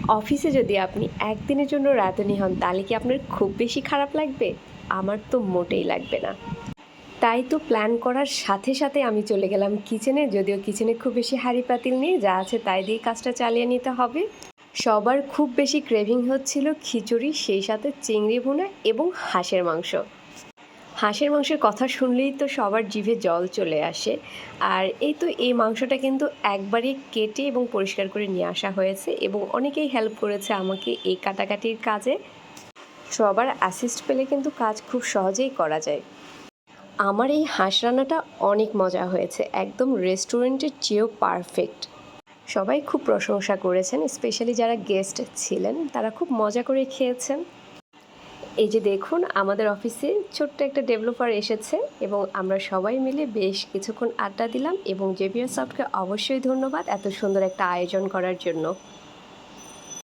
অফিসে যদি আপনি একদিনের জন্য রাঁধুনি হন তাহলে কি আপনার খুব বেশি খারাপ লাগবে? আমার তো মোটেই লাগবে না। তাই তো প্ল্যান করার সাথে সাথে আমি চলে গেলাম কিচেনে, যদিও কিচেনে খুব বেশি হাঁড়ি পাতিল নেই, যা আছে তাই দিয়ে কাজটা চালিয়ে নিতে হবে। সবার খুব বেশি ক্রেভিং হচ্ছিল খিচুড়ি, সেই সাথে চিংড়ি ভুনা এবং হাঁসের মাংস। হাঁসের মাংসের কথা শুনলেই তো সবার জিভে জল চলে আসে। আর এই মাংসটা কিন্তু একবারে কেটে এবং পরিষ্কার করে নিয়ে আসা হয়েছে এবং অনেকেই হেল্প করেছে আমাকে এই কাটাকাটির কাজে। সবার অ্যাসিস্ট পেলে কিন্তু কাজ খুব সহজেই করা যায়। আমার এই হাঁস রান্নাটা অনেক মজা হয়েছে, একদম রেস্টুরেন্টের চেয়েও পারফেক্ট। সবাই খুব প্রশংসা করেছেন, স্পেশালি যারা গেস্ট ছিলেন তারা খুব মজা করে খেয়েছেন। এই যে দেখুন, আমাদের অফিসে ছোট্ট একটা ডেভেলপার এসেছে এবং আমরা সবাই মিলে বেশ কিছুক্ষণ আড্ডা দিলাম এবং জেভিয়ার সফটকে অবশ্যই ধন্যবাদ এত সুন্দর একটা আয়োজন করার জন্য।